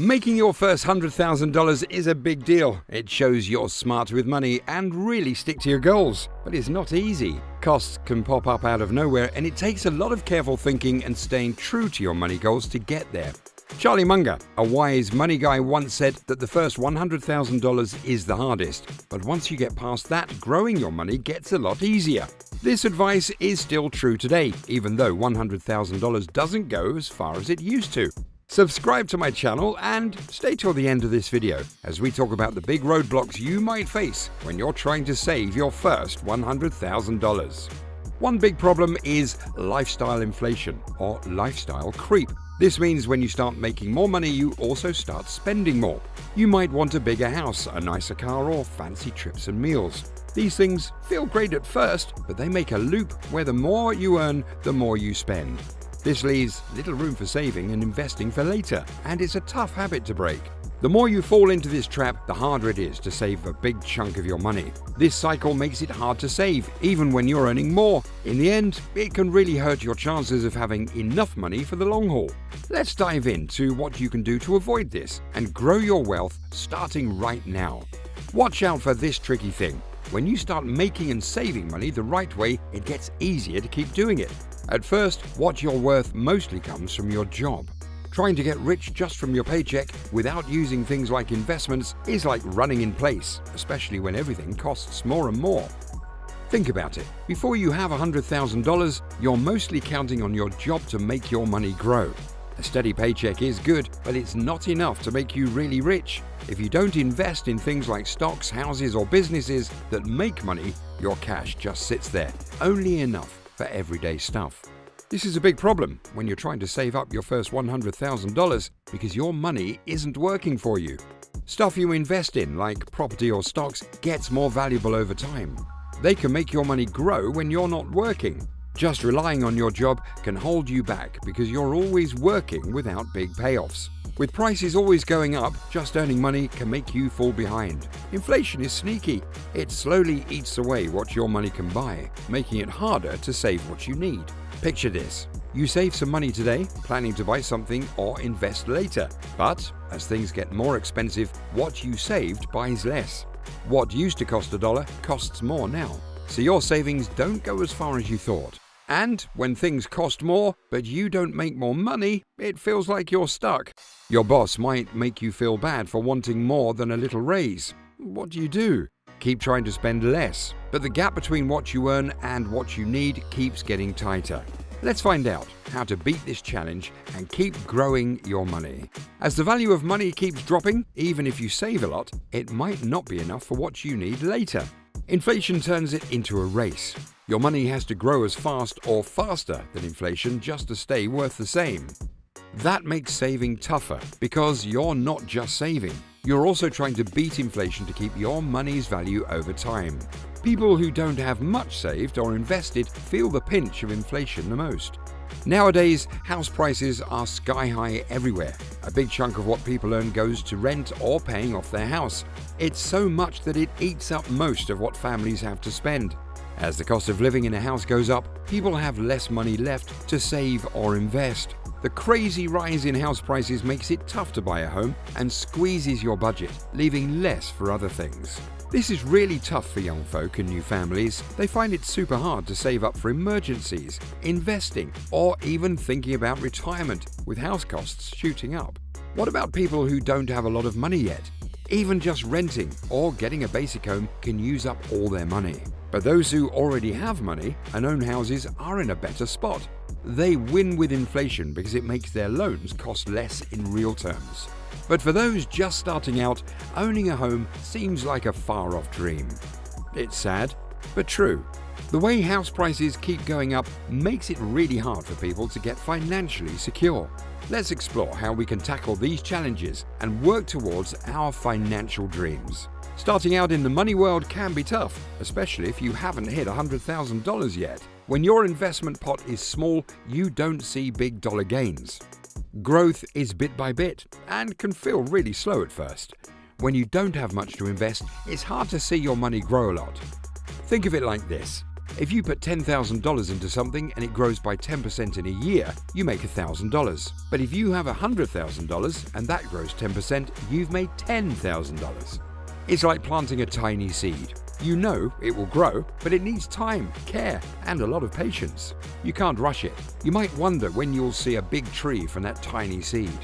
Making your first $100,000 is a big deal. It shows you're smart with money and really stick to your goals. But it's not easy. Costs can pop up out of nowhere, and it takes a lot of careful thinking and staying true to your money goals to get there. Charlie Munger, a wise money guy, once said that the first $100,000 is the hardest. But once you get past that, growing your money gets a lot easier. This advice is still true today, even though $100,000 doesn't go as far as it used to. Subscribe to my channel and stay till the end of this video as we talk about the big roadblocks you might face when you're trying to save your first $100,000. One big problem is lifestyle inflation or lifestyle creep. This means when you start making more money, you also start spending more. You might want a bigger house, a nicer car, or fancy trips and meals. These things feel great at first, but they make a loop where the more you earn, the more you spend. This leaves little room for saving and investing for later, and it's a tough habit to break. The more you fall into this trap, the harder it is to save a big chunk of your money. This cycle makes it hard to save, even when you're earning more. In the end, it can really hurt your chances of having enough money for the long haul. Let's dive into what you can do to avoid this and grow your wealth starting right now. Watch out for this tricky thing. When you start making and saving money the right way, it gets easier to keep doing it. At first, what you're worth mostly comes from your job. Trying to get rich just from your paycheck without using things like investments is like running in place, especially when everything costs more and more. Think about it. Before you have $100,000, you're mostly counting on your job to make your money grow. A steady paycheck is good, but it's not enough to make you really rich. If you don't invest in things like stocks, houses, or businesses that make money, your cash just sits there, only enough for everyday stuff. This is a big problem when you're trying to save up your first $100,000 because your money isn't working for you. Stuff you invest in, like property or stocks, gets more valuable over time. They can make your money grow when you're not working. Just relying on your job can hold you back because you're always working without big payoffs. With prices always going up, just earning money can make you fall behind. Inflation is sneaky. It slowly eats away what your money can buy, making it harder to save what you need. Picture this. You save some money today, planning to buy something or invest later. But as things get more expensive, what you saved buys less. What used to cost $1 costs more now. So your savings don't go as far as you thought. And when things cost more, but you don't make more money, it feels like you're stuck. Your boss might make you feel bad for wanting more than a little raise. What do? Keep trying to spend less, but the gap between what you earn and what you need keeps getting tighter. Let's find out how to beat this challenge and keep growing your money. As the value of money keeps dropping, even if you save a lot, it might not be enough for what you need later. Inflation turns it into a race. Your money has to grow as fast or faster than inflation just to stay worth the same. That makes saving tougher because you're not just saving. You're also trying to beat inflation to keep your money's value over time. People who don't have much saved or invested feel the pinch of inflation the most. Nowadays, house prices are sky high everywhere. A big chunk of what people earn goes to rent or paying off their house. It's so much that it eats up most of what families have to spend. As the cost of living in a house goes up, people have less money left to save or invest. The crazy rise in house prices makes it tough to buy a home and squeezes your budget, leaving less for other things. This is really tough for young folk and new families. They find it super hard to save up for emergencies, investing, or even thinking about retirement with house costs shooting up. What about people who don't have a lot of money yet? Even just renting or getting a basic home can use up all their money. But those who already have money and own houses are in a better spot. They win with inflation because it makes their loans cost less in real terms. But for those just starting out, owning a home seems like a far-off dream. It's sad, but true. The way house prices keep going up makes it really hard for people to get financially secure. Let's explore how we can tackle these challenges and work towards our financial dreams. Starting out in the money world can be tough, especially if you haven't hit $100,000 yet. When your investment pot is small, you don't see big dollar gains. Growth is bit by bit and can feel really slow at first. When you don't have much to invest, it's hard to see your money grow a lot. Think of it like this. If you put $10,000 into something and it grows by 10% in a year, you make $1,000. But if you have $100,000 and that grows 10%, you've made $10,000. It's like planting a tiny seed. You know it will grow, but it needs time, care, and a lot of patience. You can't rush it. You might wonder when you'll see a big tree from that tiny seed.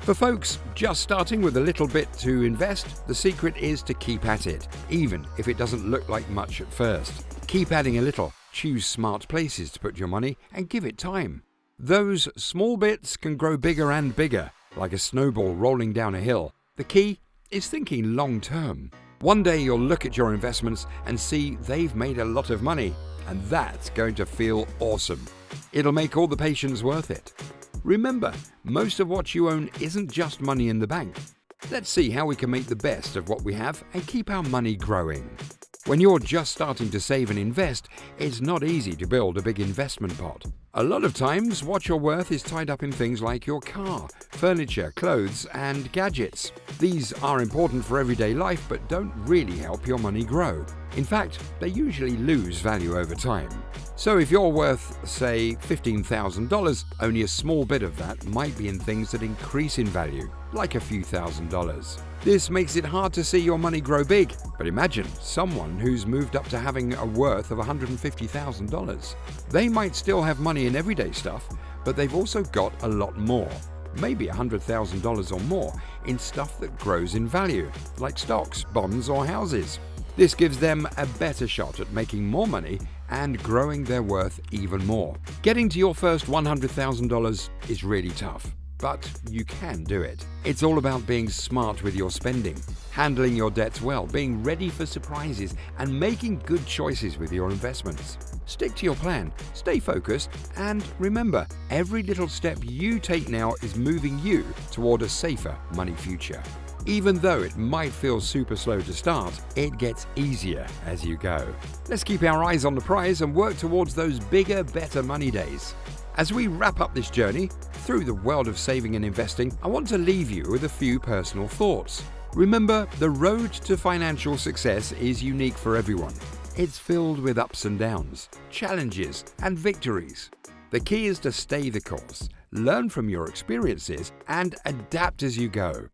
For folks just starting with a little bit to invest, the secret is to keep at it, even if it doesn't look like much at first. Keep adding a little, choose smart places to put your money, and give it time. Those small bits can grow bigger and bigger, like a snowball rolling down a hill. The key is thinking long term. One day you'll look at your investments and see they've made a lot of money, and that's going to feel awesome. It'll make all the patience worth it. Remember, most of what you own isn't just money in the bank. Let's see how we can make the best of what we have and keep our money growing. When you're just starting to save and invest, it's not easy to build a big investment pot. A lot of times, what you're worth is tied up in things like your car, furniture, clothes, and gadgets. These are important for everyday life but don't really help your money grow. In fact, they usually lose value over time. So if you're worth, say, $15,000, only a small bit of that might be in things that increase in value, like a few $1,000s. This makes it hard to see your money grow big, but imagine someone who's moved up to having a worth of $150,000. They might still have money in everyday stuff, but they've also got a lot more, maybe $100,000 or more, in stuff that grows in value, like stocks, bonds, or houses. This gives them a better shot at making more money and growing their worth even more. Getting to your first $100,000 is really tough, but you can do it. It's all about being smart with your spending, handling your debts well, being ready for surprises, and making good choices with your investments. Stick to your plan, stay focused, and remember, every little step you take now is moving you toward a safer money future. Even though it might feel super slow to start, it gets easier as you go. Let's keep our eyes on the prize and work towards those bigger, better money days. As we wrap up this journey through the world of saving and investing, I want to leave you with a few personal thoughts. Remember, the road to financial success is unique for everyone. It's filled with ups and downs, challenges, and victories. The key is to stay the course, learn from your experiences, and adapt as you go.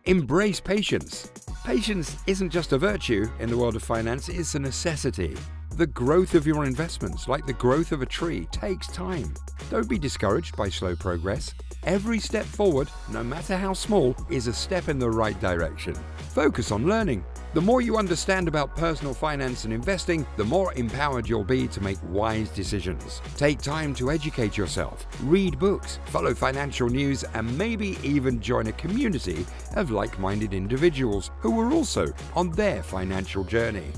Embrace patience. Patience isn't just a virtue in the world of finance, it's a necessity. The growth of your investments, like the growth of a tree, takes time. Don't be discouraged by slow progress. Every step forward, no matter how small, is a step in the right direction. Focus on learning. The more you understand about personal finance and investing, the more empowered you'll be to make wise decisions. Take time to educate yourself, read books, follow financial news, and maybe even join a community of like-minded individuals who are also on their financial journey.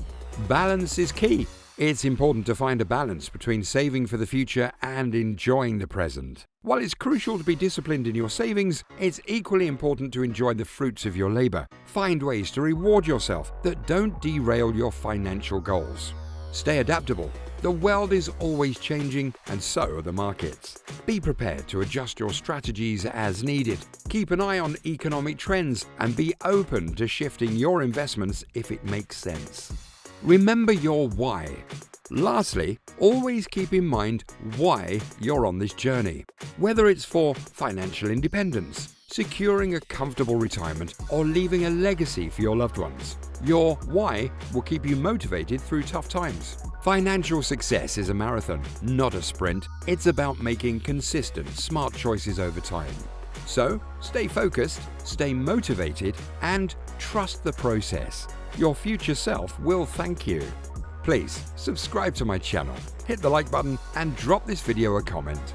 Balance is key. It's important to find a balance between saving for the future and enjoying the present. While it's crucial to be disciplined in your savings, it's equally important to enjoy the fruits of your labor. Find ways to reward yourself that don't derail your financial goals. Stay adaptable. The world is always changing, and so are the markets. Be prepared to adjust your strategies as needed. Keep an eye on economic trends and be open to shifting your investments if it makes sense. Remember your why. Lastly, always keep in mind why you're on this journey. Whether it's for financial independence, securing a comfortable retirement, or leaving a legacy for your loved ones, your why will keep you motivated through tough times. Financial success is a marathon, not a sprint. It's about making consistent, smart choices over time. So, stay focused, stay motivated, and trust the process. Your future self will thank you. Please subscribe to my channel, hit the like button, and drop this video a comment.